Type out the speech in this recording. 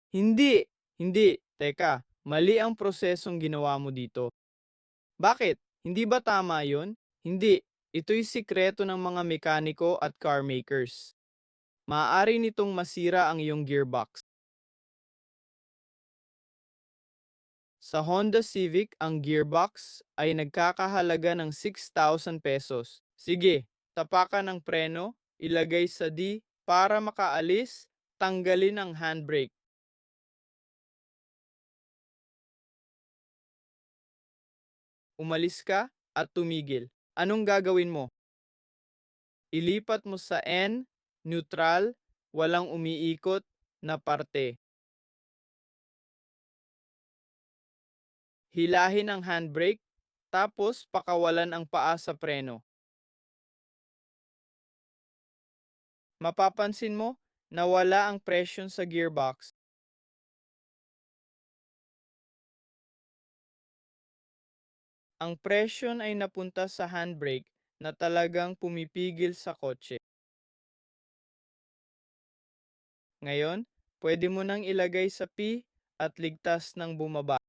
Hindi, hindi. Teka, mali ang prosesong ginawa mo dito. Bakit? Hindi ba tama yon? Hindi. Ito'y sikreto ng mga mekaniko at car makers. Maaari nitong masira ang iyong gearbox. Sa Honda Civic, ang gearbox ay nagkakahalaga ng 6,000 pesos. Sige, tapakan ng preno, ilagay sa D para makaalis, tanggalin ang handbrake. Umalis ka at tumigil. Anong gagawin mo? Ilipat mo sa N, neutral, walang umiikot na parte. Hilahin ang handbrake, tapos pakawalan ang paa sa preno. Mapapansin mo, nawala ang presyon sa gearbox. Ang presyon ay napunta sa handbrake na talagang pumipigil sa kotse. Ngayon, pwede mo nang ilagay sa P at ligtas ng bumaba.